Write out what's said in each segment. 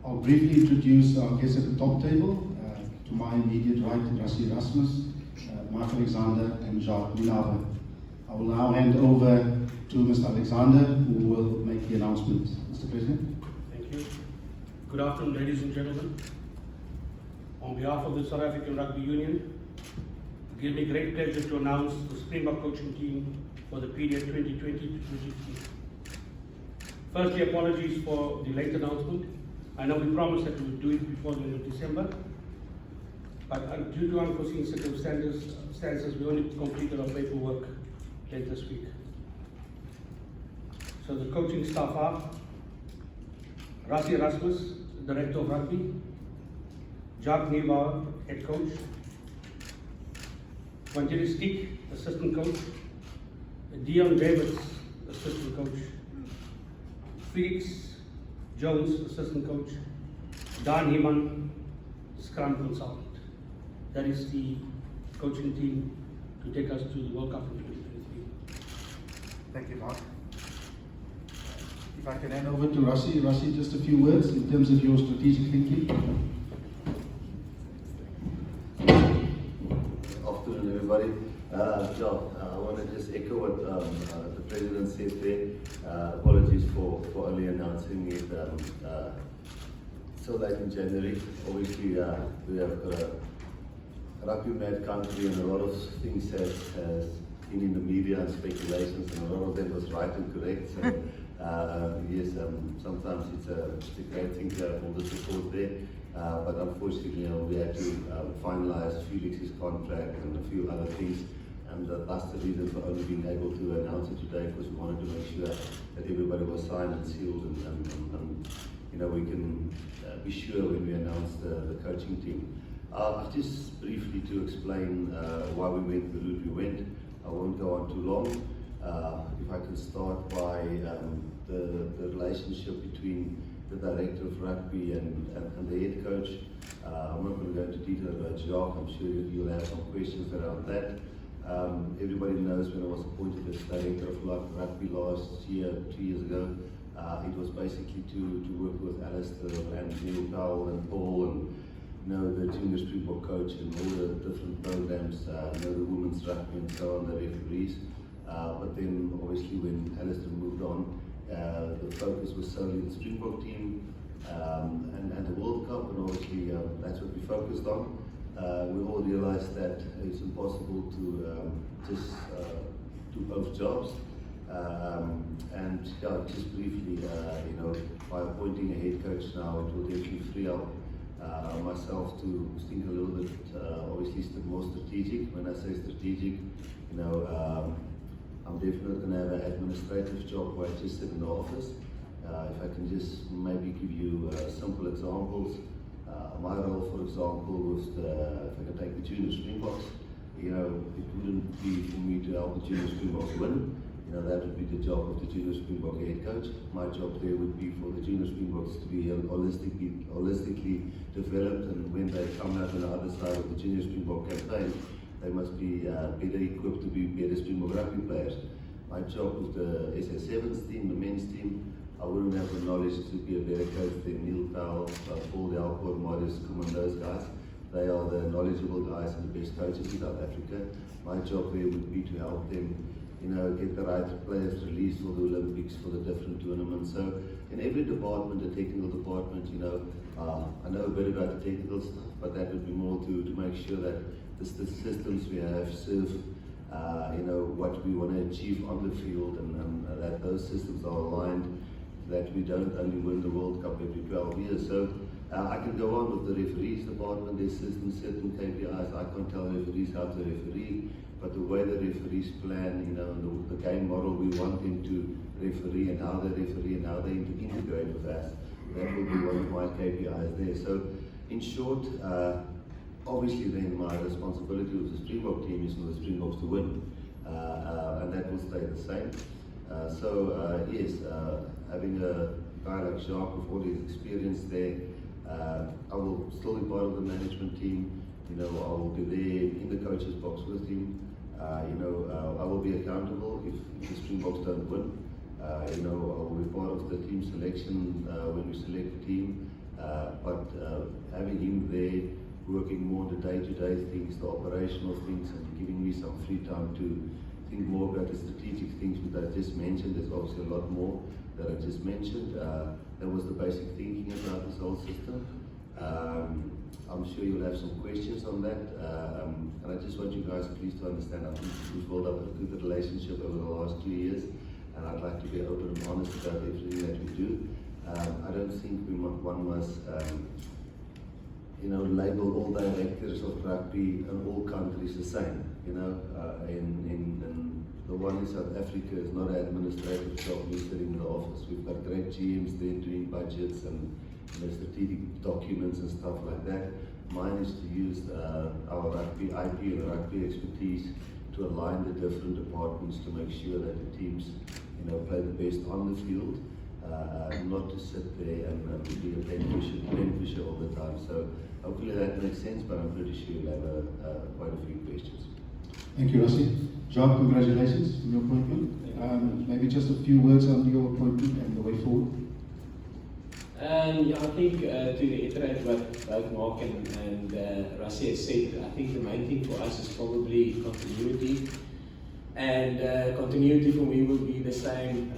I'll briefly introduce our guests at the top table. To my immediate right, Rassie Erasmus, Mark Alexander, and Jacques Nienaber. I will now hand over to Mr. Alexander, who will make the announcement. Mr. President. Thank you. Good afternoon, ladies and gentlemen. On behalf of the South African Rugby Union, it gives me great pleasure to announce the Springbok coaching team for the period 2020 to 2023. Firstly, apologies for the late announcement. I know we promised that we would do it before the end of December, but due to unforeseen circumstances, we only completed our paperwork late this week. So the coaching staff are Rassie Erasmus, Director of Rugby, Jacques Nienaber, Head Coach, Vangelis Stick, Assistant Coach, Dion Davids, Assistant Coach, Felix Jones, Assistant Coach, Dan Heman, Scrum Consultant. That is the coaching team to take us to the World Cup in 2023. Thank you, Mark. If I can hand over to Rassie. Rassie, just a few words in terms of your strategic thinking. Afternoon, everybody. I want to just echo what the President said there. Apologies for early announcing it so late in January. Obviously, we have got a rugby mad country, and a lot of things has been in the media and speculations, and a lot of them was right and correct. So, yes, sometimes it's a great thing to have all the support there. But unfortunately, we had to finalize Felix's contract and a few other things. And that's the reason for only being able to announce it today, because we wanted to make sure that everybody was signed and sealed, and we can be sure when we announce the coaching team. Just briefly to explain why we went the route we went. I won't go on too long. If I can start by the relationship between the Director of Rugby and the Head Coach. I'm not going to go into detail about Jacques. I'm sure you'll have some questions around that. Everybody knows when I was appointed as Director of Rugby last year, 2 years ago, it was basically to work with Alistair and Neil Powell and Paul and the junior Springbok coach and all the different programs, the women's rugby and so on, the referees. But then obviously when Alistair moved on, the focus was solely the Springbok team and the World Cup, and obviously that's what we focused on. We all realized that it's impossible to just do both jobs. And just briefly, by appointing a head coach now, it will definitely free up myself to think a little bit, obviously more strategic. When I say strategic, I'm definitely going to have an administrative job where I just sit in the office. If I can just maybe give you simple examples. My role, for example, was if I can take the junior Springboks, it wouldn't be for me to help the junior Springboks win. That would be the job of the junior Springbok head coach. My job there would be for the junior Springboks to be holistically developed, and when they come out on the other side of the junior Springbok campaign, they must be better equipped to be better Springbok rugby players. My job with the SA7s team, the men's team, I wouldn't have the knowledge to be a better coach than Neil Powell, Paul Delcourt, Marius Kum, and those guys. They are the knowledgeable guys and the best coaches in South Africa. My job there would be to help them get the right players released for the Olympics, for the different tournaments. So in every department, the technical department, I know a bit about the technical stuff, but that would be more to make sure that the systems we have serve, what we want to achieve on the field, and that those systems are aligned, that we don't only win the World Cup every 12 years. So I can go on with the referees department. There's certain KPIs. I can't tell referees how to referee, but the way the referees plan, the game model we want them to referee, and how they referee and how they integrate with us, that will be one of my KPIs there. So in short, obviously then my responsibility with the Springbok team is for the Springboks to win, and that will stay the same. Yes, having a guy like Jacques with all his experience there, I will still be part of the management team. I will be there in the coach's box with him. I will be accountable if the Springboks don't win. I will be part of the team selection when we select the team. But having him there, working more on the day-to-day things, the operational things, and giving me some free time to think more about the strategic things that I just mentioned. There's obviously a lot more that I just mentioned. That was the basic thinking about this whole system. I'm sure you'll have some questions on that. And I just want you guys please to understand, I think we've built up a good relationship over the last 2 years, and I'd like to be open and honest about everything that we do. I don't think one must label all directors of rugby in all countries the same. In the one in South Africa is not an administrative job listed in the office. We've got great GMs there doing budgets and strategic documents and stuff like that. Mine is to use our rugby IP and rugby expertise to align the different departments to make sure that the teams play the best on the field. Not to sit there and be a beneficiary all the time. So hopefully that makes sense, but I'm pretty sure you'll have quite a few questions. Thank you, Rassie. Jacques, congratulations on your appointment. Maybe just a few words on your appointment and the way forward. I think to reiterate what both Mark and Rassie has said, I think the main thing for us is probably continuity. And continuity for me will be the same,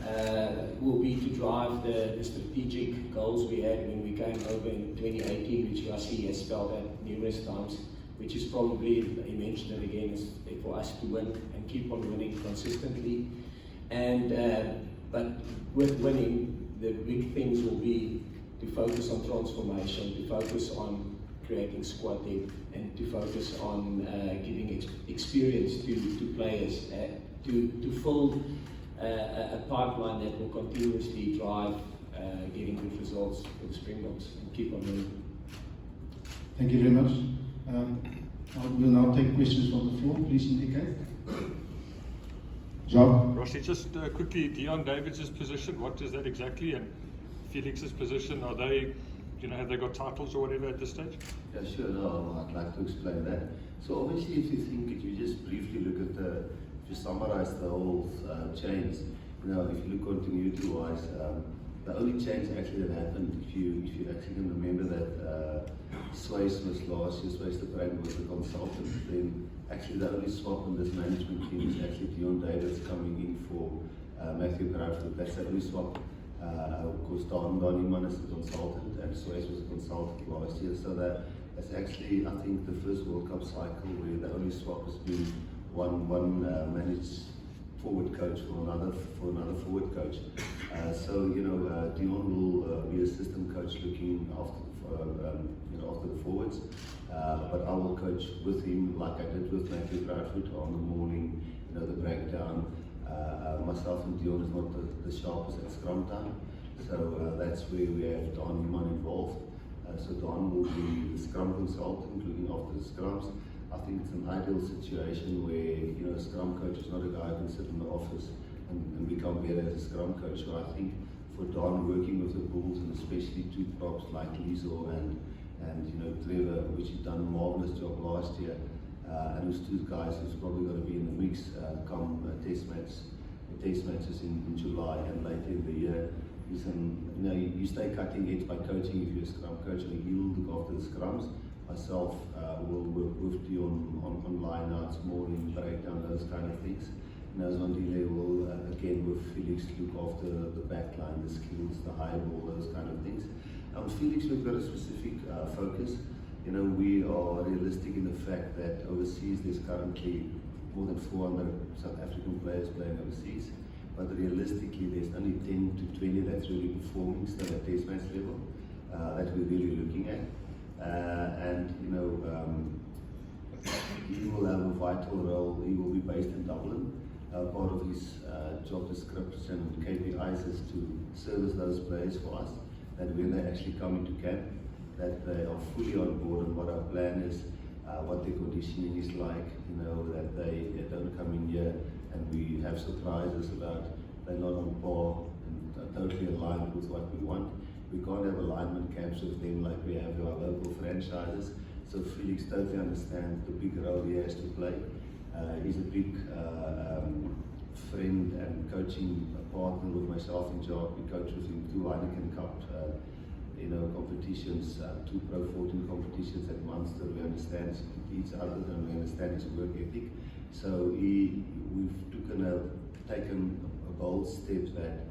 will be to drive the strategic goals we had when we came over in 2018, which Rassie has spelled out numerous times, which is probably, he mentioned it again, is for us to win and keep on winning consistently. And but with winning, the big things will be to focus on transformation, to focus on creating squad depth, and to focus on giving experience to players, to fill a pipeline that will continuously drive getting good results for the Springboks and keep on winning. Thank you very much. I will now take questions from the floor. Please indicate. Jacques. Rassie, just quickly, Deon Davids' position, what is that exactly? And Felix's position, are they, have they got titles or whatever at this stage? Yeah, sure. No, I'd like to explain that. So obviously, if you think, if you just briefly look at if you summarize the whole change, if you look continuity-wise, the only change actually that happened, if you actually can remember that Swayze was last year, Swayze the Brand was the consultant, then actually the only swap in this management team is actually Deon Davids coming in for Matthew Crouchford. That's the only swap. Of course, Don Nienaber is a consultant and Swayze was a consultant last year. So that's actually, I think, the first World Cup cycle where the only swap has been one managed forward coach for another forward coach. So Deon will be assistant coach looking after the forwards. But I will coach with him like I did with Matthew Crouchford on the morning, the breakdown. Myself and Deon is not the sharpest at scrum time, so that's where we have Don Nienaber involved. So Don will be the scrum consultant, looking after the scrums. I think it's an ideal situation where a scrum coach is not a guy who can sit in the office and become better as a scrum coach. So I think for Don working with the Bulls, and especially two props like Liesel and Trevor, which he's done a marvelous job last year, and those two guys who's probably going to be in the mix come test matches in July and later in the year. You stay cutting edge by coaching if you're a scrum coach, and you will look after the scrums. Myself will work with you on line-outs, morning breakdown, those kind of things. Zwandile will again with Felix look after the back line, the skills, the high ball, those kind of things. Felix, we've got a specific focus. We are realistic in the fact that overseas there's currently more than 400 South African players playing overseas, but realistically there's only 10 to 20 that's really performing still at test match level that we're really looking at. He will have a vital role. He will be based in Dublin. Part of his job description and KPIs is to service those players for us, that when they actually come into camp, that they are fully on board and what our plan is, what their conditioning is like, that they don't come in here and we have surprises about they're not on par and totally aligned with what we want. We can't have alignment camps with them like we have our local franchises. So Felix totally understands the big role he has to play. He's a big friend and coaching partner with myself and Jacques. We coached with him 2 Heineken Cup competitions, 2 Pro 14 competitions at Munster. We understand each other and we understand his work ethic. So we've taken a bold step that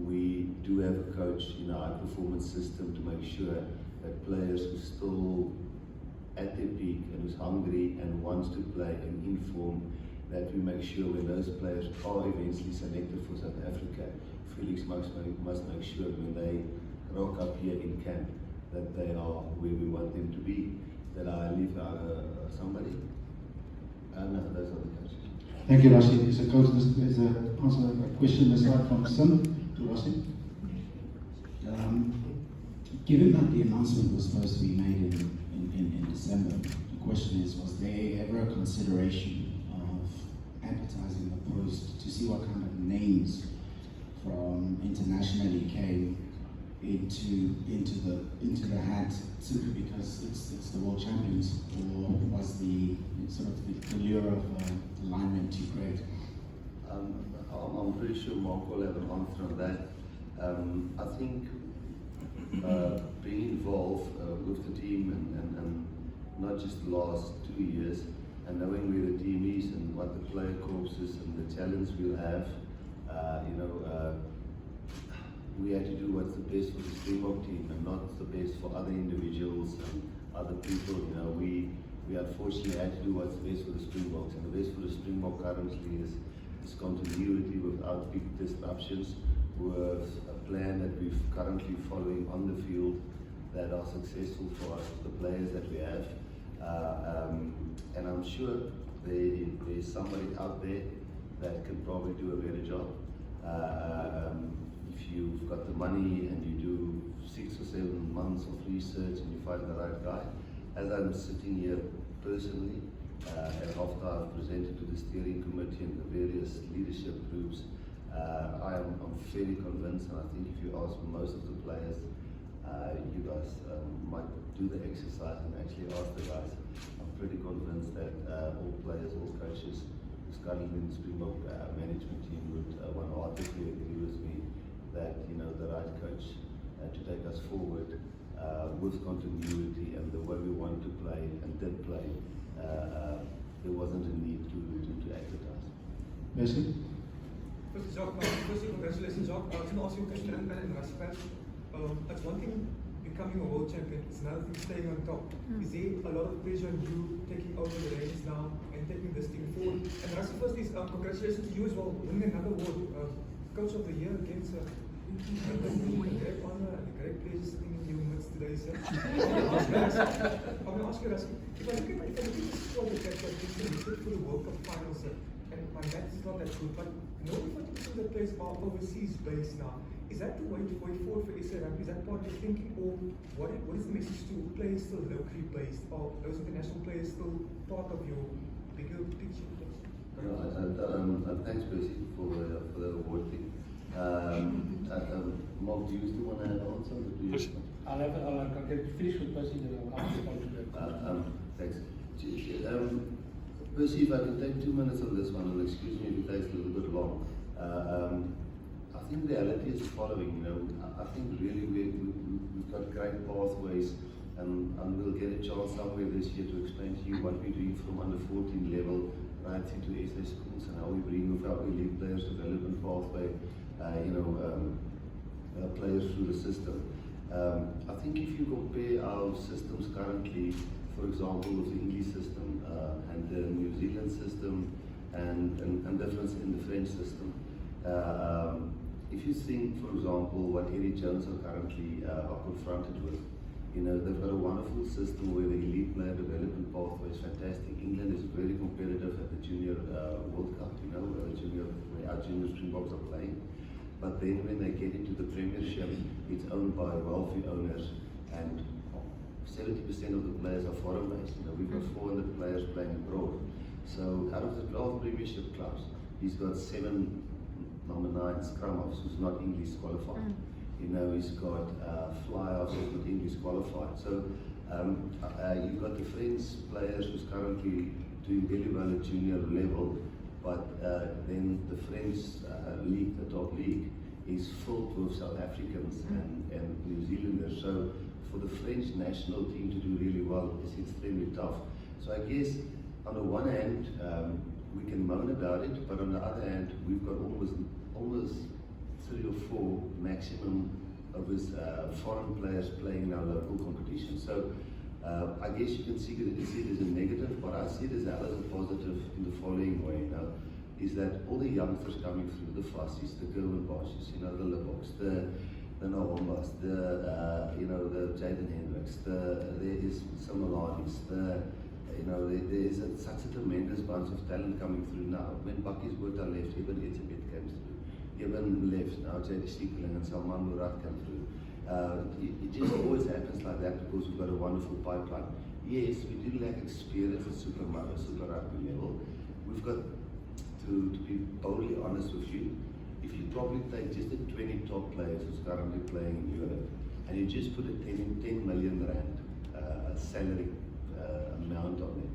we do have a coach in our high-performance system to make sure that players who still at their peak and who's hungry and wants to play and inform, that we make sure when those players are eventually selected for South Africa, Felix must make sure when they rock up here in camp that they are where we want them to be. That I leave somebody? No, those are the coaches. Thank you, Rashid. There's a question aside from Sim to Rashid. Given that the announcement was supposed to be made in December, the question is, was there ever a consideration of advertising the post to see what kind of names from internationally came into the hat simply because it's the world champions, or was the sort of the lure of alignment too great? I'm pretty sure Mark will have an answer on that. I think being involved with the team and not just the last 2 years, and knowing where the team is and what the player corps is and the challenge we'll have, we had to do what's the best for the Springbok team and not the best for other individuals and other people. We unfortunately had to do what's the best for the Springboks, and the best for the Springbok currently is continuity without big disruptions, with a plan that we're currently following on the field that are successful for us, the players that we have. And I'm sure there's somebody out there that can probably do a better job. If you've got the money and you do 6 or 7 months of research and you find the right guy, as I'm sitting here personally, and after I've presented to the steering committee and the various leadership groups, I'm very convinced, and I think if you ask most of the players, you guys might do the exercise and actually ask the guys. I'm pretty convinced that all players, all coaches who's currently in the Springbok management team would wholeheartedly agree with me that the right coach to take us forward with continuity and the way we want to play and did play, there wasn't a need to advertise. Basically. Firstly, congratulations, Jacques. I was going to ask you a question in respect. It's one thing becoming a world champion, it's another thing staying on top. Is there a lot of pressure on you taking over the reins now and taking this team forward? And Rasi, first is congratulations to you as well, winning another award, Coach of the Year against a great honor and a great pleasure sitting in your midst today, sir. I'm going to ask you, Rasi, if I look at the squad that you've selected for the World Cup final, sir, and my math is not that good, but knowing what the players are overseas based now, is that the way forward for SARugbym? Is that part of your thinking, or what is the message to players still locally based, or those international players still part of your bigger picture? Thanks, Percy, for the award thing. Mark, do you still want to answer? I'll get finished with Percy, then I'll ask you. Thanks. Percy, if I can take 2 minutes on this one, and excuse me if it takes a little bit long. I think the reality is the following. I think really we've got great pathways, and we'll get a chance somewhere this year to explain to you what we're doing from under 14 level right into SA schools and how we bring with our elite players development pathway, players through the system. I think if you compare our systems currently, for example, with the English system and the New Zealand system and difference in the French system, if you think, for example, what Eddie Jones are currently confronted with, they've got a wonderful system where the elite player development pathway is fantastic. England is very competitive at the Junior World Cup, where our junior Springboks are playing. But then when they get into the Premiership, it's owned by wealthy owners, and 70% of the players are foreign based. We've got 400 players playing abroad. So out of the 12 Premiership clubs, he's got 7 number 9 scrum-offs who's not English qualified. He's got fly-offs who's not English qualified. So you've got the French players who's currently doing very well at junior level, but then the French league, the top league, is filled with South Africans and New Zealanders. So So for the French national team to do really well is extremely tough. So I guess on the one hand, we can moan about it, but on the other hand, we've got almost 3 or 4 maximum of his foreign players playing in our local competition. So I guess you can see it as a negative, but I see it as well as a positive in the following way. Is that all the youngsters coming through, the Fassies, the German-Bosches, the Libbocks, the Naombas, the Jaden Hendricks, there is some Malanis, there is such a tremendous bunch of talent coming through now. When Bakkies Botha left, even Etzebeth came through. Even left, now J.D. Stiekeling and Salman Murat come through. It just always happens like that because we've got a wonderful pipeline. Yes, we do lack experience at Super Rugby level. We've got to be boldly honest with you. If you probably take just the 20 top players who's currently playing in Europe, and you just put a 10 million rand salary amount on it.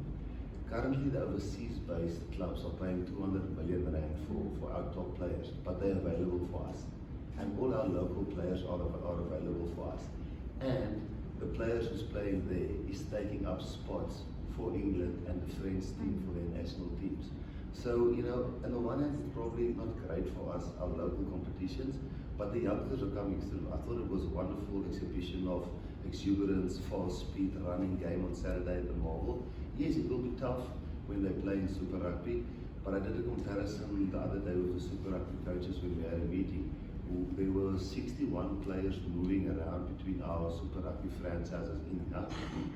Currently, the overseas-based clubs are paying 200 million rand for our top players, but they're available for us. And all our local players are available for us. And the players who's playing there is taking up spots for England and the French team for their national teams. So, on the one hand, it's probably not great for us, our local competitions, but the youngsters are coming through. I thought it was a wonderful exhibition of exuberance, fast speed, running game on Saturday at the Marvel. Yes, it will be tough when they play in Super Rugby, but I did a comparison the other day with the Super Rugby coaches when we had a meeting. There were 61 players moving around between our Super Rugby franchises in India,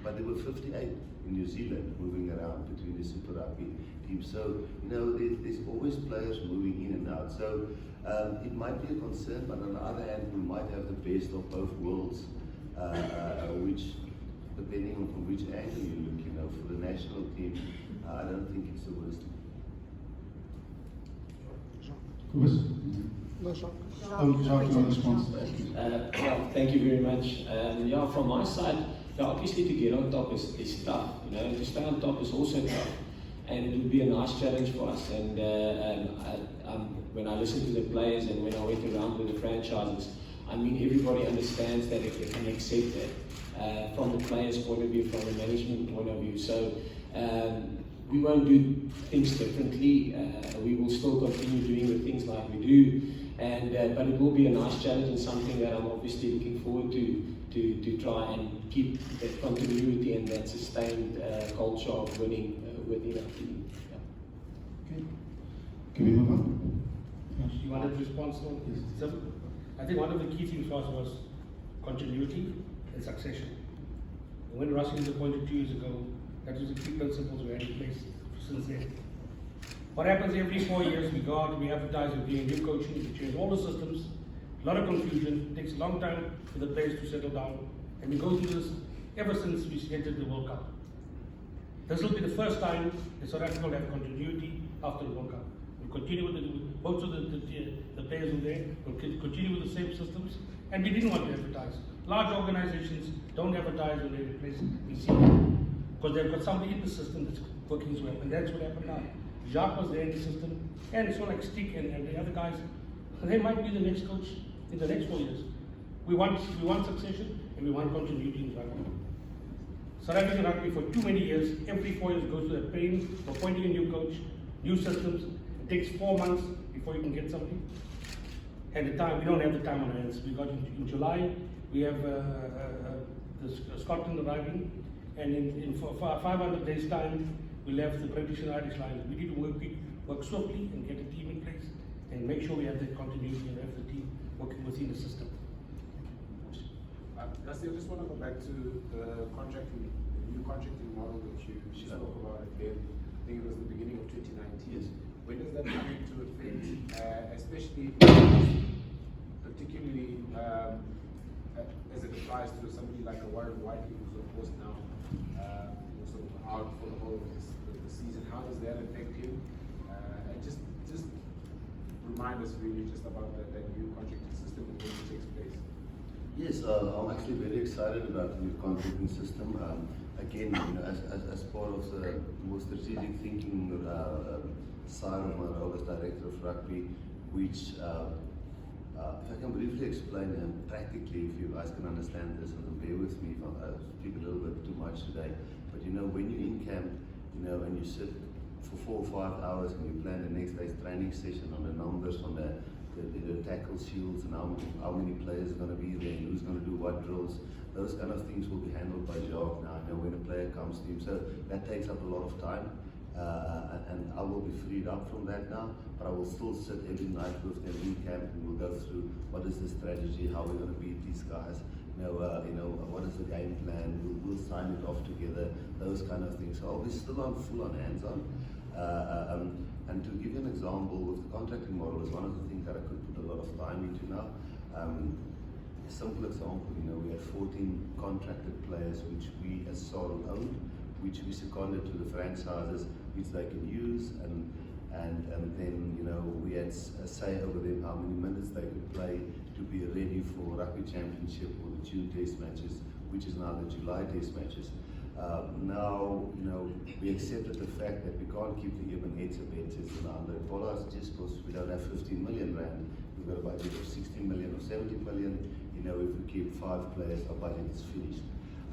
but there were 58 in New Zealand moving around between the Super Rugby teams. So, there's always players moving in and out. So, it might be a concern, but on the other hand, we might have the best of both worlds, which, depending on from which angle you look, for the national team, I don't think it's the worst. Jacques, your response. Thank you very much. From my side, obviously to get on top is tough. To stay on top is also tough, and it would be a nice challenge for us. And when I listen to the players and when I went around with the franchises, I mean, everybody understands that they can accept that from the players' point of view, from the management point of view. So we won't do things differently. We will still continue doing the things like we do. But it will be a nice challenge and something that I'm obviously looking forward to try and keep that continuity and that sustained culture of winning within our team. Yeah. Okay. Can we move on? You wanted to respond to Yes. So, I think one of the key things for us was continuity and succession. When Russell was appointed 2 years ago, that was the key principles we had in place since then. What happens every 4 years, we go out, we advertise, we bring new coaching, we change all the systems, a lot of confusion, it takes a long time for the players to settle down, and we go through this ever since we entered the World Cup. This will be the first time that South Africa will have continuity after the World Cup. We'll continue with most of the players who are there, we'll continue with the same systems, and we didn't want to advertise. Large organizations don't advertise when they replace BC because they've got somebody in the system that's working as well, and that's what happened now. Jacques was there in the system, and so like Stick and the other guys, they might be the next coach in the next 4 years. We want succession and we want continuity in rugby. South African rugby for too many years, every 4 years goes through the pain of appointing a new coach, new systems. It takes 4 months before you can get something. And the time, we don't have the time on our hands. We got in July, we have Scotland arriving, and in 500 days time, we left the British and Irish lines. We need to work swiftly and get a team in place and make sure we have that continuity and have the team working within the system. Rusty, I just want to go back to the new contracting model that you spoke about again. I think it was the beginning of 2019. Yes. When does that come into effect? Especially, particularly as it applies to somebody like a Warren Whiteley, who's of course now sort of out for the whole of the season. How does that affect him? And just remind us really just about that new contracting system and when it takes place. Yes, I'm actually very excited about the new contracting system. Again, as part of the more strategic thinking side of my role as director of rugby, which If I can briefly explain practically, if you guys can understand this, and bear with me if I speak a little bit too much today. But you know, when you're in camp, you know, and you sit for 4 or 5 hours and you plan the next day's training session on the numbers, on the tackle shields, and how many players are going to be there, and who's going to do what drills. Those kind of things will be handled by Jacques now, you know, when a player comes to him. So that takes up a lot of time, and I will be freed up from that now, but I will still sit every night with them in camp, and we'll go through what is the strategy, how we're going to beat these guys, you know, what is the game plan, we'll sign it off together, those kind of things. So I'll be still on full on hands-on. And to give you an example, with the contracting model is one of the things that I could put a lot of time into now. A simple example, you know, we have 14 contracted players which we as SARu own, which we seconded to the franchises which they can use, and then, you know, we had a say over them how many minutes they could play to be ready for Rugby Championship or the June Test matches, which is now the July Test matches. Now, you know, we accepted the fact that we can't keep the Urban Heads benches in $100 just because we don't have 15 million rand. We've got a budget of 60 million or 70 million. You know, if we keep 5 players, our budget is finished.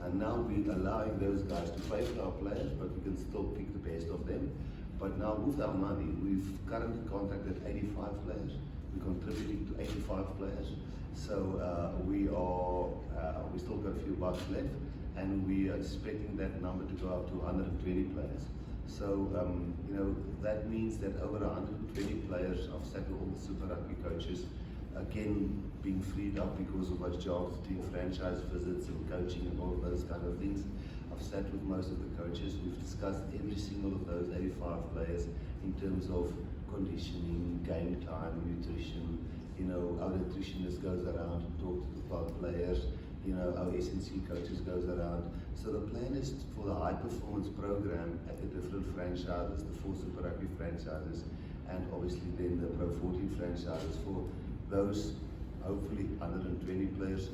And now we're allowing those guys to pay for our players, but we can still pick the best of them. But now with our money, we've currently contracted 85 players. We're contributing to 85 players. So we still got a few bucks left, and we are expecting that number to go up to 120 players. So, you know, that means that over 120 players, I've sat with all the Super Rugby coaches, again, being freed up because of what Jacques doing, franchise visits and coaching and all of those kind of things. I've sat with most of the coaches. We've discussed every single of those 85 players in terms of conditioning, game time, nutrition. You know, our nutritionist goes around to talk to the players. You know, our S&C coaches goes around. So the plan is for the high performance program at the different franchises, the 4 Super Rugby franchises, and obviously then the Pro 14 franchises for those hopefully 120 players,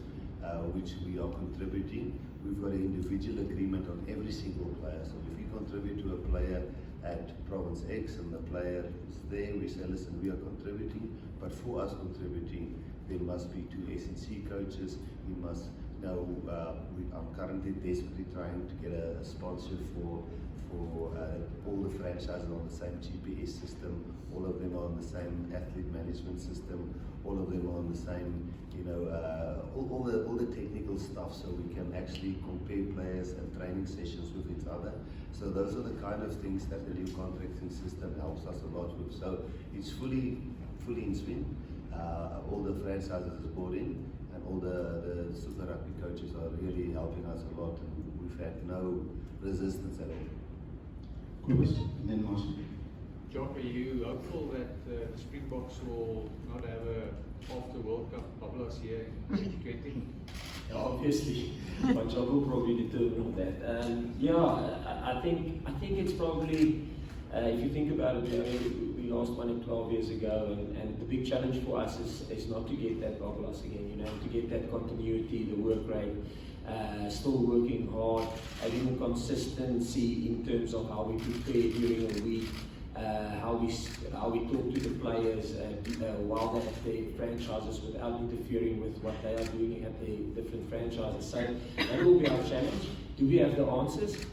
which we are contributing. We've got an individual agreement on every single player. So if we contribute to a player at Province X and the player is there, we say, listen, we are contributing, but for us contributing, there must be 2 S&C coaches. We must know, I'm currently desperately trying to get a sponsor for all the franchises on the same GPS system, all of them are on the same athlete management system, all of them are on the same, you know, all the technical stuff, so we can actually compare players and training sessions with each other. So those are the kind of things that the new contracting system helps us a lot with. So it's fully in swing. All the franchises is bought in, and all the Super Rugby coaches are really helping us a lot, and we've had no resistance at all. Cobus, and then Marshall. Jacques, are you hopeful that the Springboks will not have a after World Cup bubbles here in 2020? Yeah, obviously, but Jacques will probably determine that. I think it's probably, if you think about it, we last won it 12 years ago, and the big challenge for us is not to get that bubbles again, you know, to get that continuity, the work rate. Still working hard, having a consistency in terms of how we prepare during a week, how we talk to the players while they're at their franchises without interfering with what they are doing at the different franchises. So that will be our challenge. Do we have the answers?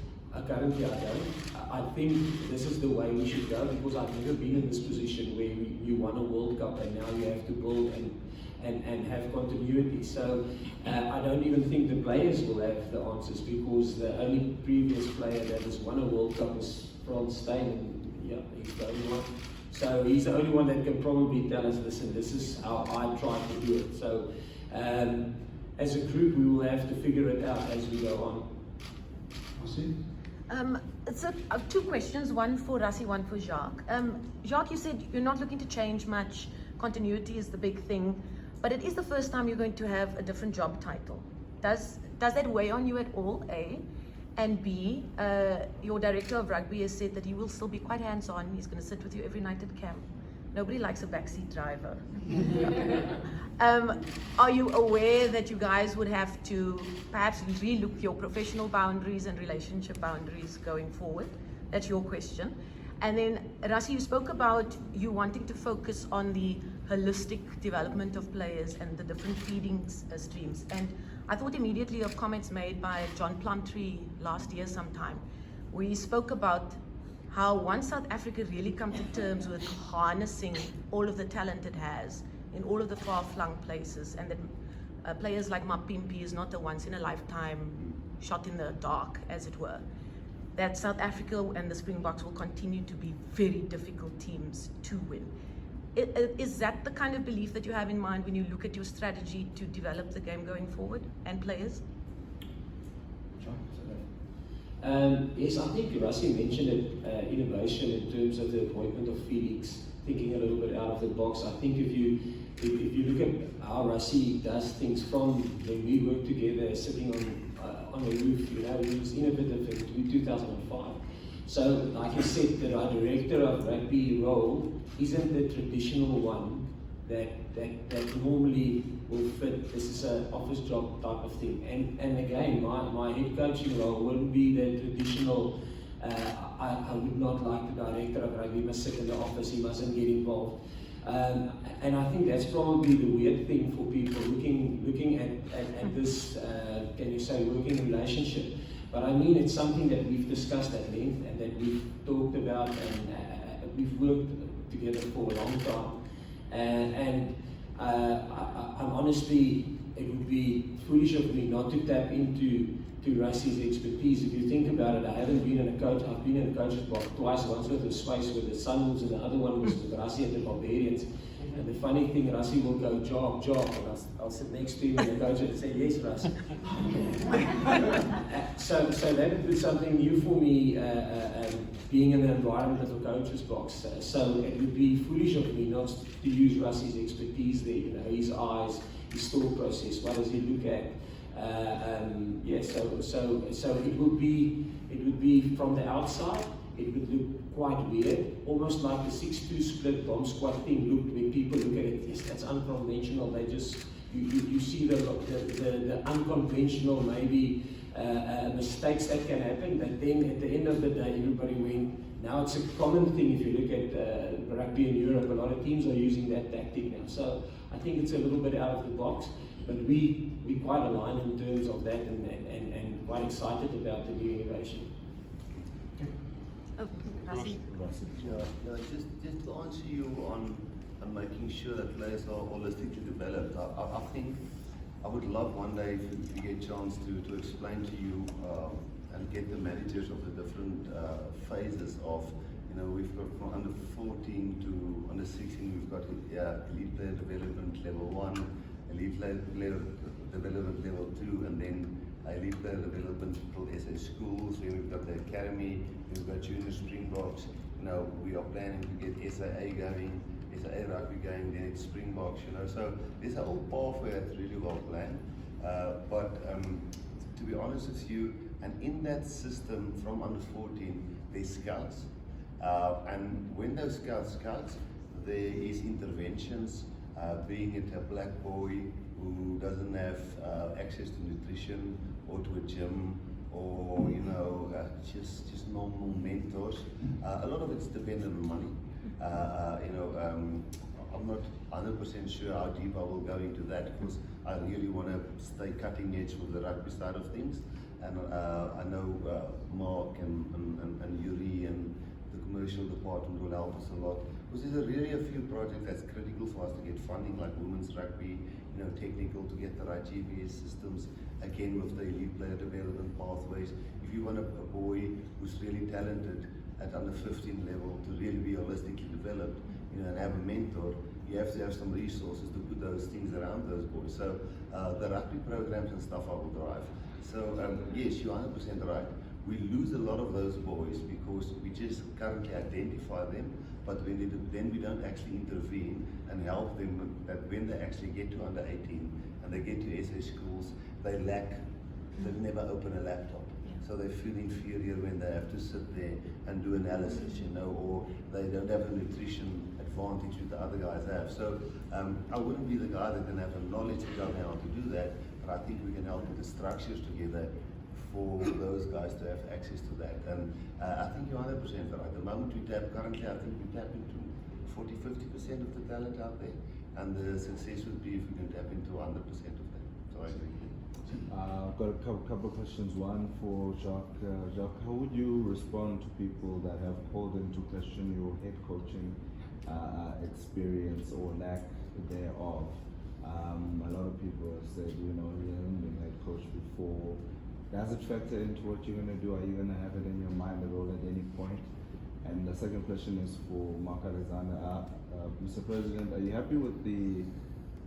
Currently I don't. I think this is the way we should go, because I've never been in this position where you won a World Cup and now you have to build and have continuity. So I don't even think the players will have the answers, because the only previous player that has won a World Cup is Frans Steyn, and yeah, he's the only one. So he's the only one that can probably tell us, listen, this is how I try to do it. So as a group, we will have to figure it out as we go on. So 2 questions, one for Rassie, one for Jacques. Jacques, you said you're not looking to change much. Continuity is the big thing, but it is the first time you're going to have a different job title. Does that weigh on you at all, A? And B, your director of rugby has said that he will still be quite hands-on. He's going to sit with you every night at camp. Nobody likes a backseat driver. Are you aware that you guys would have to perhaps relook your professional boundaries and relationship boundaries going forward? That's your question. And then, Rassie, you spoke about you wanting to focus on the holistic development of players and the different feeding streams. And I thought immediately of comments made by John Plumtree last year sometime, where he spoke about how once South Africa really come to terms with harnessing all of the talent it has in all of the far-flung places, and that players like Mapimpi is not a once-in-a-lifetime shot in the dark, as it were, that South Africa and the Springboks will continue to be very difficult teams to win. Is that the kind of belief that you have in mind when you look at your strategy to develop the game going forward and players? Yes, I think Rassie mentioned it, innovation in terms of the appointment of Felix, thinking a little bit out of the box. I think if you look at how Rassie does things from when we work together, sitting on the roof, you know, he was innovative in 2005. So, like you said, the director of rugby role isn't the traditional one that normally will fit. This is an office job type of thing. And again, my head coaching role wouldn't be the traditional. I would not like the director of rugby must sit in the office. He mustn't get involved. And I think that's probably the weird thing for people looking at this. Can you say working relationship? But I mean, it's something that we've discussed at length and that we've talked about, and we've worked together for a long time. And I'm honestly, it would be foolish of me not to tap into Rassie's expertise. If you think about it, I've been in a coach's box twice, once with the Space with the Sunwolves and the other one was with Rassie at the Barbarians. And the funny thing, Rassie will go, job, and I'll sit next to him and the coach and say, yes, Rassie. So that would be something new for me, being in the environment of a coach's box. So it would be foolish of me not to use Rassie's expertise there, you know, his eyes, his thought process, what does he look at? So it would be from the outside, it would look quite weird, almost like the 6-2 split bomb squad thing looked when people look at it. Yes, that's unconventional. They just you see the unconventional maybe mistakes that can happen. But then at the end of the day, everybody went. Now it's a common thing if you look at rugby in Europe. A lot of teams are using that tactic now. So I think it's a little bit out of the box. But we quite aligned in terms of that and quite excited about the new innovation. Rassie? Yeah, just to answer you on making sure that players are holistically developed, I think I would love one day if we get a chance to explain to you and get the managers of the different phases of, you know, we've got from under 14 to under 16, we've got elite player development level 1, elite player development level 2, and then elite player development till SA schools. Then we've got the academy, we've got junior Springboks. You know, we are planning to get SAA going, SAA rugby going, then it's Springboks, you know. So there's a whole pathway that's really well planned. But to be honest with you, and in that system from under 14, there's scouts. And when those scouts, there is interventions, being it a black boy who doesn't have access to nutrition or to a gym, or you know, just normal mentors. A lot of it's dependent on money. You know, I'm not 100% sure how deep I will go into that because I really want to stay cutting edge with the rugby side of things. And I know Mark and Yuri and the commercial department will help us a lot. Because there's really a few projects that's critical for us to get funding, like women's rugby, you know, technical to get the right GPS systems, again with the elite player development pathways. If you want a boy who's really talented at under 15 level to really be holistically developed, you know, and have a mentor, you have to have some resources to put those things around those boys. So the rugby programs and stuff I will drive. So yes, you're 100% right. We lose a lot of those boys because we just currently identify them, but then we don't actually intervene and help them that when they actually get to under 18 and they get to SA schools, they never open a laptop. So they feel inferior when they have to sit there and do analysis, you know, or they don't have a nutrition advantage which the other guys have. So I wouldn't be the guy that can have the knowledge to tell me how to do that, but I think we can help put the structures together for those guys to have access to that. And I think you're 100% right. The moment we tap, currently I think we tap into 40-50% of the talent out there. and the success would be if we can tap into 100% of that. So I agree. I've got a couple of questions. One for Jacques. Jacques, how would you respond to people that have called into question your head coaching experience or lack thereof? A lot of people have said, you know, you haven't been head coach before. Does it factor into what you're going to do? Are you going to have it in your mind at all at any point? And the second question is for Mark Alexander. Mr. President, are you happy with the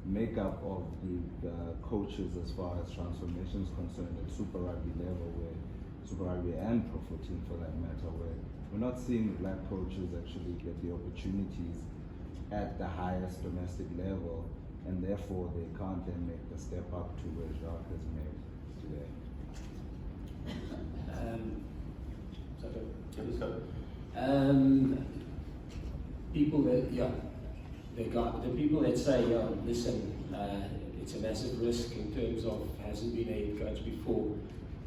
makeup of the coaches as far as transformation is concerned at Super Rugby level, where Super Rugby and Pro 14 for that matter, where we're not seeing black coaches actually get the opportunities at the highest domestic level, and therefore they can't then make the step up to where Jacques has made today? People that, the people that say, listen, it's a massive risk in terms of hasn't been a head coach before.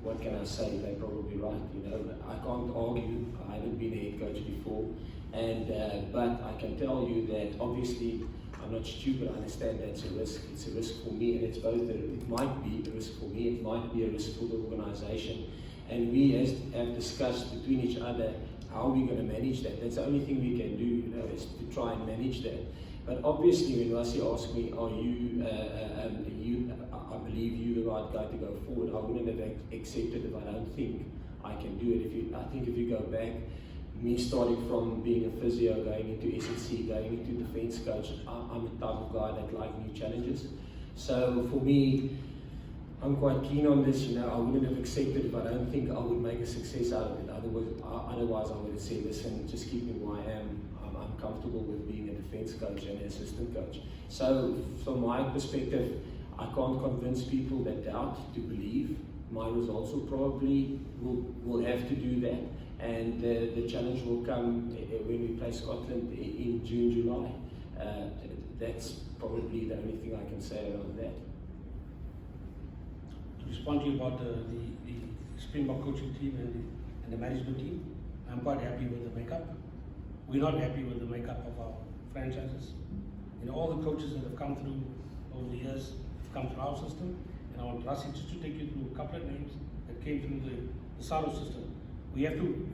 What can I say? They're probably right. You know, I can't argue. I haven't been a head coach before, and but I can tell you that obviously I'm not stupid. I understand that's a risk. It's a risk for me, and it's both. It might be a risk for me. It might be a risk for the organisation, and we have discussed between each other how we're going to manage that. That's the only thing we can do, you know, is to try and manage that. But obviously, when Rassie asked me, "Are you? I believe you the right guy to go forward," I wouldn't have accepted if I don't think I can do it. I think if you go back, me starting from being a physio, going into SEC, going into defence coach, I'm the type of guy that like new challenges. So for me, I'm quite keen on this. You know, I wouldn't have accepted if I don't think I would make a success out of it. Otherwise I would have said, listen, just keep me where I am. I'm comfortable with being a defence coach and an assistant coach. So from my perspective, I can't convince people that doubt to believe. My results will probably will have to do that, and the challenge will come when we play Scotland in June, July. That's probably the only thing I can say around that. To respond to you about the Springbok coaching team and the management team, I'm quite happy with the makeup. We're not happy with the makeup of our franchises. You know, all the coaches that have come through over the years have come through our system, and I want Rassie just to take you through a couple of names that came through the SARu system. We have to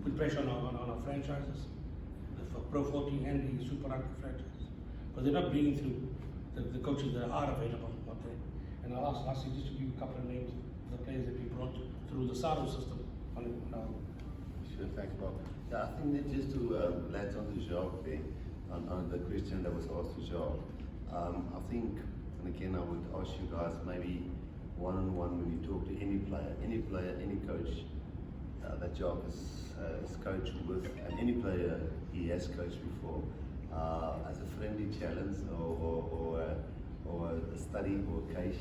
put pressure on our franchises, for Pro 14 and the Super Rugby franchises, because they're not bringing through the coaches that are available out there. And I'll ask Rassie just to give you a couple of names of the players that we brought through the SARu system. Sure, thanks, Bob. Yeah, I think that just to latch on to Jacques there, on the question that was asked to Jacques, I think, and again, I would ask you guys maybe one-on-one when you talk to any player, any coach that Jacques has coached with, and any player he has coached before, as a friendly challenge or a study or a case,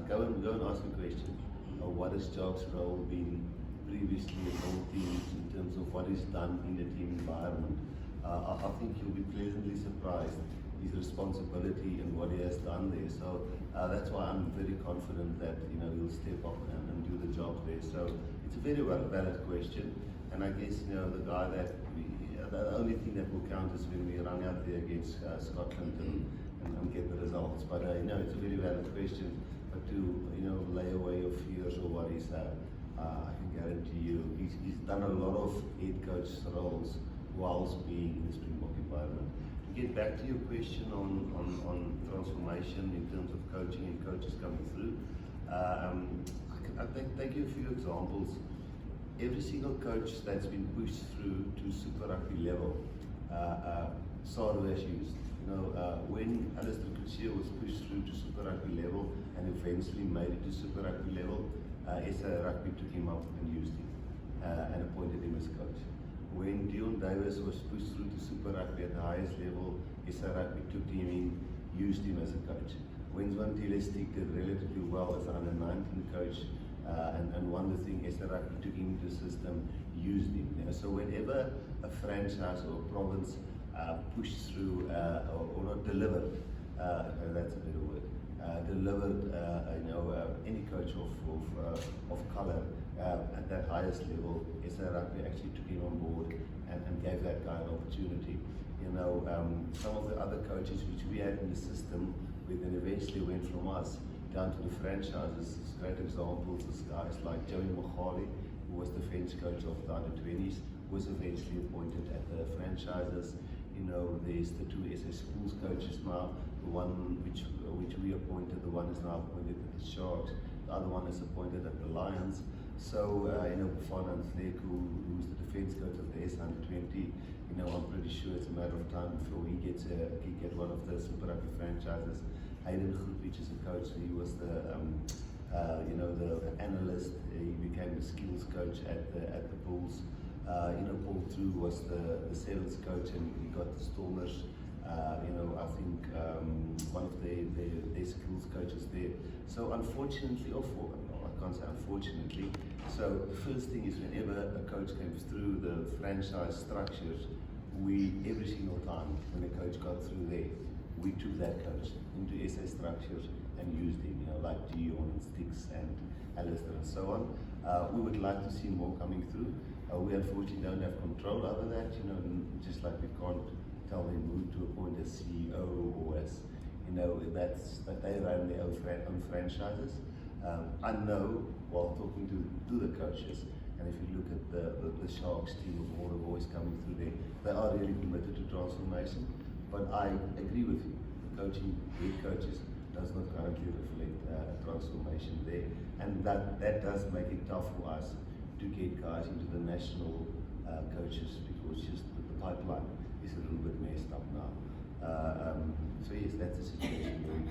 go and ask a question. What has Jacques' role been previously in all teams in terms of what is done in the team environment? I think you'll be pleasantly surprised his responsibility and what he has done there. So that's why I'm very confident that he'll step up and do the job there. So it's a very valid question, and I guess the guy that the only thing that will count is when we run out there against Scotland and get the results. But it's a very valid question. But to lay away your fears or worries, I can guarantee you he's done a lot of head coach roles whilst being in the Springbok environment. To get back to your question on transformation in terms of coaching and coaches coming through, I take you a few examples. Every single coach that's been pushed through to Super Rugby level, SARu has used. When Alistair Coetzee was pushed through to Super Rugby level and eventually made it to Super Rugby level, SARugby took him up and used him and appointed him as coach. When Dion Davis was pushed through to Super Rugby at the highest level, SARugby took him in, used him as a coach. When Zwantile Stick did relatively well as an under-19 coach and won the thing, SARugby took him into the system, used him. So whenever a franchise or a province pushed through or not delivered, that's a better word, delivered any coach of colour at that highest level, SARugby actually took him on board and gave that guy an opportunity. Some of the other coaches which we had in the system, we then eventually went from us down to the franchises. Great examples, this guys like Joey Magali, who was the French coach of the under-20s, was eventually appointed at the franchises. There's the two SA schools coaches now, the one which we appointed, the one is now appointed at the Sharks, the other one is appointed at the Lions. So, Bafana Nhleko, who's the defense coach of the SA under-20, I'm pretty sure it's a matter of time before he gets a gig at one of the Super Rugby franchises. Hayden Goodwich is a coach, he was the analyst, he became the skills coach at the Bulls. Paul True was the sevens coach and he got the Stormers, I think one of their skills coaches there. So unfortunately, I can't say unfortunately, so the first thing is whenever a coach comes through the franchise structures, every single time when a coach got through there, we took that coach into SA structures and used him, like Gion and Sticks and Alistair and so on. We would like to see more coming through. We unfortunately don't have control over that, just like we can't tell them who to appoint as CEO or as, that they run their own franchises. I know while talking to the coaches, and if you look at the Sharks team of all the boys coming through there, they are really committed to transformation. But I agree with you, the head coaches does not currently reflect transformation there. And that does make it tough for us to get guys into the national coaches because just the pipeline is a little bit messed up now. So yes, that's the situation we're in.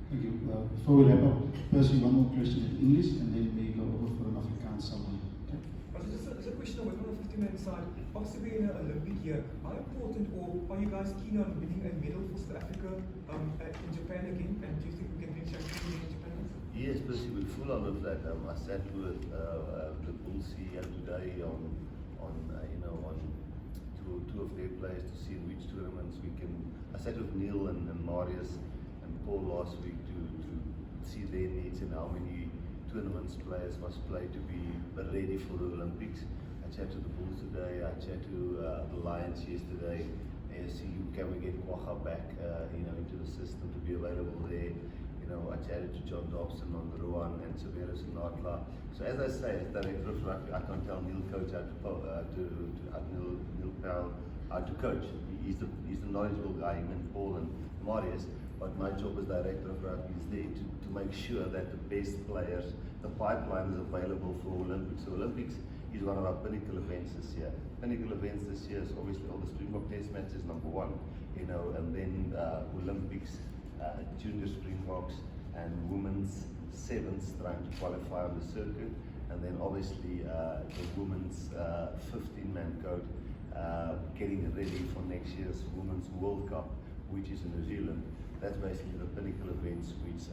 Thank you. Before we wrap up, Percy, one more question in English and then we go over for an Afrikaans summary. Okay? There's a question on the 50-man side. Possibly in an Olympic year, how important or are you guys keen on winning a medal for South Africa in Japan again? And do you think we can reach out in Japan? Yes, Percy, we're full on with that. I sat with the Bull CEO today on two of their players to see in which tournaments we can. I sat with Neil and Marius and Paul last week to see their needs and how many tournaments players must play to be ready for the Olympics. I chatted to the Bulls today, I chatted to the Lions yesterday, and see can we get Kwacha back into the system to be available there. I chatted to John Dobson on the Rowan and Severus and Natla. So as I say, as director of rugby, I can't tell Neil coach Neil Powell how to coach. He's the knowledgeable guy, him and Paul and Marius. But my job as director of rugby is there to make sure that the best players, the pipeline is available for Olympics. So Olympics is one of our pinnacle events this year. Pinnacle events this year is obviously all the Springbok test matches, number one, and then Olympics, junior Springboks and women's sevens trying to qualify on the circuit, and then obviously the women's 15-man code getting ready for next year's Women's World Cup, which is in New Zealand. That's basically the pinnacle events, which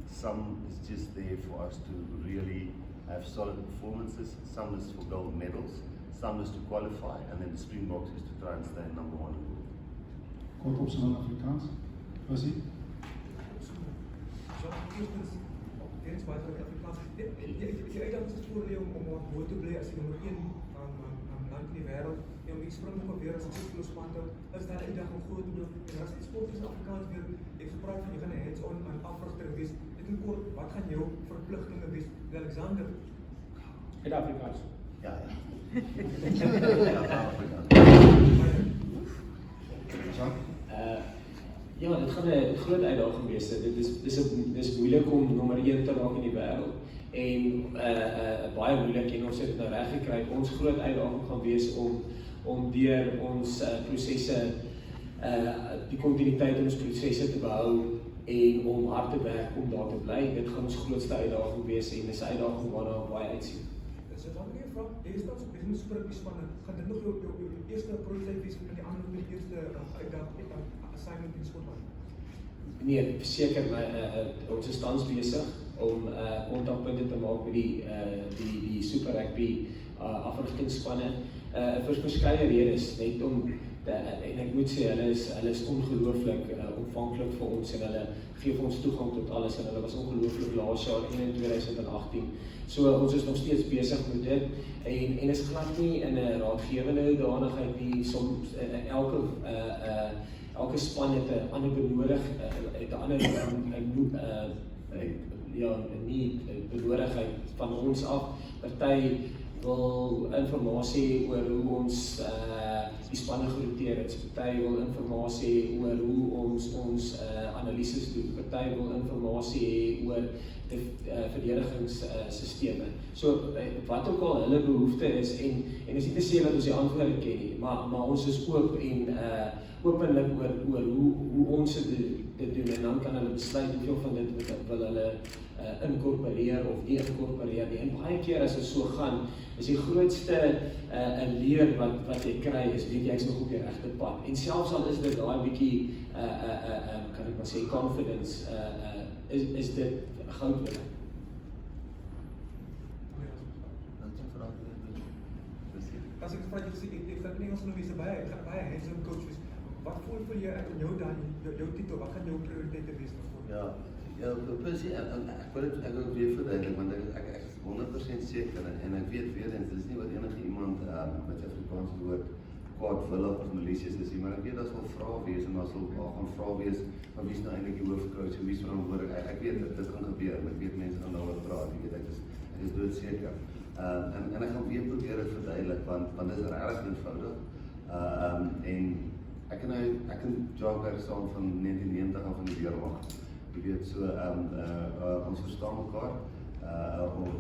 some is just there for us to really have solid performances, some is for gold medals, some is to qualify, and then the Springboks is to try and stay number one in the world. Kort op zijn Afrikaans. Percy? Die uitdaging is voor jou om hoog te blijven als je nummer 1 land in de wereld. En om die Springbok weer als een succesvolle is daar uitdaging groot te doen. En als die sport is Afrikaans weer, ik gepraat van je gaan hands-on aan africhter wees. Dit in kort, wat gaan jouw verplichtingen wees? Alexander? In Afrikaans. Ja. Ja, dit gaan 'n groot uitdaging wees. Dit is moeilik om nommer 1 te raak in die wêreld. En baie moeilik en ons het dit nou reg gekry. Ons groot uitdaging gaan wees om deur ons prosesse die kontinuïteit in ons prosesse te behou en om hard te werk om daar te bly. Dit gaan ons grootste uitdaging wees en dis 'n uitdaging waarna ons baie uitsien. So dan weer vra, jy is tans business spreekpies van gaan dit nog jou eerste projek wees met die ander met die eerste uitdaging assignment in Skotland? Nee, verseker ons is tans besig om kontakpunte te maak met die Super Rugby afrigtingsspanne vir verskeie redes, net om en ek moet sê, hulle is ongelooflik ontvanklik vir ons en hulle gee vir ons toegang tot alles en hulle was ongelooflik laas jaar en in 2018. So ons is nog steeds besig met dit en is glad nie in 'n raadgewende hoedanigheid nie. Soms elke span het 'n ander benodig, het 'n ander benodigheid van ons af. Party wil informasie oor hoe ons die spanne geroteer het. Party wil informasie oor hoe ons analises doen. Party wil informasie hê oor die verdedigingsstelsels. So wat ook al hulle behoefte is en is nie te sê dat ons die antwoorde ken nie, maar ons is oop en openlik oor hoe ons dit doen en dan kan hulle besluit hoeveel van dit wil hulle inkorporeer of nie inkorporeer nie. En baie keer as dit so gaan, is die grootste leer wat jy kry is weet jy is nog op die regte pad. En selfs al is dit daai bietjie kan ek maar sê confidence is dit goud werd. As ek vra jy sê ek dink nie ons moet wees baie hands-on coach wees. Wat voel jy in jou dan jou titel, wat gaan jou prioriteite wees daarvoor? Ja, Percy, ek wil ook weer verduidelik, want ek is 100% seker en ek weet weer eens, dit is nie wat enige iemand met sy Afrikaanse woord kwaad wil of malicious is nie, maar ek weet daar sal vrae wees en daar sal gaan vrae wees, maar wie is nou eintlik die hoofcoach en wie is verantwoordelik? Ek weet dit gaan gebeur, en ek weet mense gaan daaroor praat, ek weet ek is doodseker. En ek gaan weer probeer dit verduidelik, want dit is regtig eenvoudig. En ek en Jacques is saam van 1990 af van die weermag. Jy weet, so ons verstaan mekaar,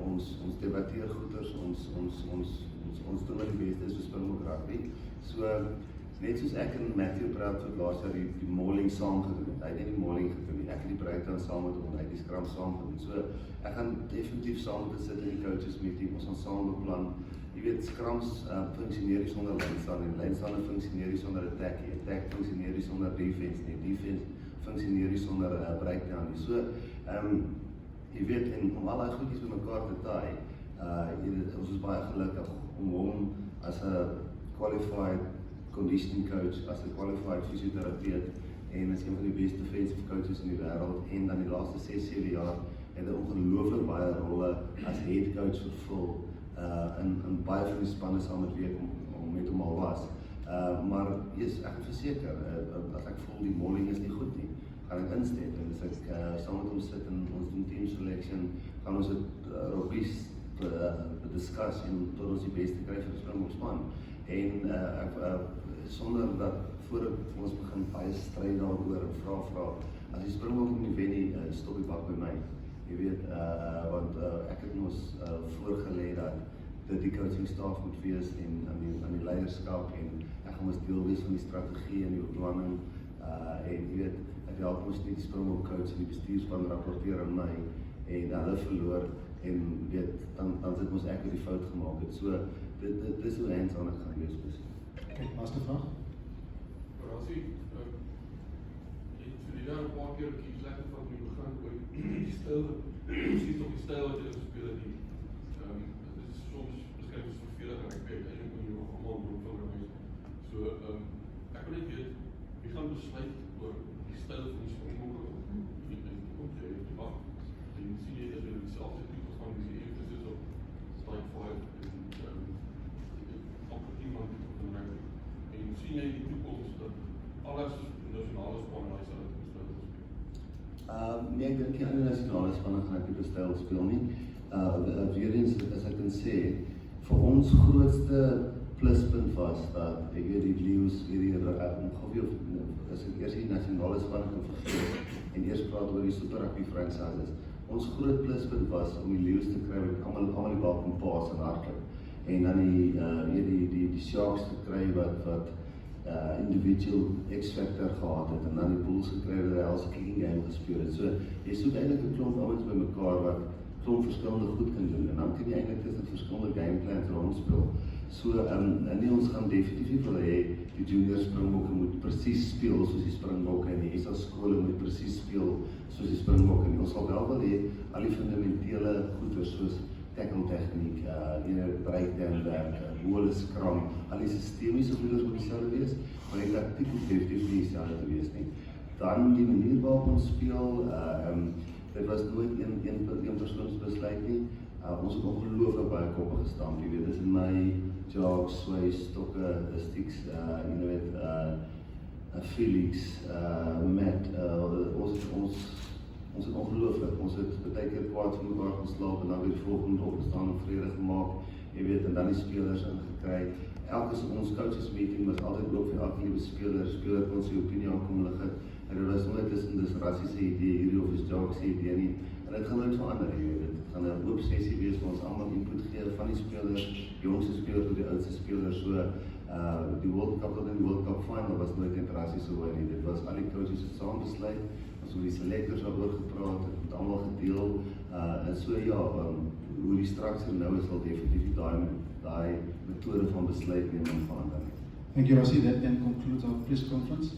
ons debatteer goeders, ons doen wat die beste is vir Springbok Rugby. So, net soos ek en Matthew praat het laas jaar die mauling saam gedoen, hy het nie die mauling gedoen nie, ek het die breakdown saam met hom, hy het die scrum saam gedoen. So, ek gaan definitief saam met sit in die coaches meeting, ons gaan saam beplan. Jy weet, scrums functioneer nie sonder lijnstaan en lijnstaan functioneer nie sonder attack nie, attack functioneer nie sonder defense nie, defense functioneer nie sonder breakdown nie. So, jy weet, en om al die goedjies met mekaar te taai, ons is baie gelukkig om hom as 'n qualified conditioning coach, as 'n qualified fysioterapeut en as een van die beste defensive coaches in die wêreld en dan die laaste 6-7 jaar het hy ongelooflik baie rolle as head coach vervul in baie van die spanne saam met wie ek met hom al was. Maar yes, ek is verseker, as ek voel die mauling is nie goed nie, gaan ek instep en as ek saam met hom sit en ons doen team selection, gaan ons dit rugby discuss en tot ons die beste kry vir die Springbok span. En sonder dat voor ons begin baie stryd daaroor en vra, as die Springbok nie wen nie, stop die bak by my. Jy weet, want ek het ons voorgelê dat dit die coaching staff moet wees en aan die leierskap en ek gaan ons deel wees van die strategie en die beplanning en jy weet, ek help ons nie die Springbok coach en die bestuurspan rapporteer aan my en hulle verloor en weet, dan sit ons ek die fout gemaak het. So, dit is hoe hands-on ek gaan wees. Okay, laaste vraag. Rassie, jy het vir die daar 'n paar keer kies lekker van die begin oor die styl, sies op die styl wat jy gespeel het nie. Dit is soms beskryf as vervelig en ek weet eintlik moet jy almal doen van Rugby. So, ek wil net weet, wie gaan besluit oor die styl van die Springbok? Kom jy te wag? En sien jy dat jy dieselfde tipe van die eerste is op strike 5 en op iemand op die Rugby. En sien jy die toekoms dat alles nasionale spanne daai sal besluit speel? Nee, ek dink nie aan die nasionale spanne gaan ek die bestel speel nie. Weer eens, as ek kan sê, vir ons grootste pluspunt was dat, ek weet die Leeu's as ek eers die nasionale spanne kan vergeet en eers praat oor die Super Rugby franchises. Ons groot pluspunt was om die Leeu's te kry met almal die bal kan paas en hardloop. En dan die Sharks te kry wat individual X-factor gehad het en dan die Bulls gekry dat hy als kicking game gespeel het. So, jy soek eintlik 'n klomp ouens by mekaar wat klomp verskillende goed kan doen en dan kan jy eintlik tussen verskillende gameplans rondspeel. So, nee, ons gaan definitief nie wil hê die junior Springbokke moet presies speel soos die Springbokke en die SA skole moet presies speel soos die Springbokke. Ons sal wel wil hê al die fundamentele goeders soos tackle techniek, breakdown werk, hoe hulle skram, al die systemiese goeders moet dieselfde wees, maar die tactiek hoef definitief nie dieselfde te wees nie. Dan die manier waarop ons speel, dit was nooit een persoonsbesluit nie. Ons het ongelooflik baie koppe gestamp, jy weet, dis in my Jacques, Swys, Stokke, Sticks, Felix, Matt, ons het ongelooflik, ons het baie keer kwaad van mekaar geslaap en dan weer die volgende opgestaan en vrede gemaakt, jy weet, en dan die spelers ingekry. Elke ons coaches meeting was altyd ook vir elke liewe speler kon sy opinie aankom hulle gee. En dit was nooit tussen dis rassiese idee hierdie of is Jacques idee nie. En dit gaan nooit verander, jy weet. Dit gaan 'n oop sessie wees waar ons almal input gee van die spelers, jongste spelers tot die oudste spelers. So die World Cup tot in die World Cup final was nooit net rassiese oor nie. Dit was al die coaches het saam besluit. Ons het die selectors daaroor gepraat, het met almal gedeel. En so ja, hoe die struktuur nou is sal definitief daai metode van besluitneming verander. Thank you, Rassie. That then concludes our press conference.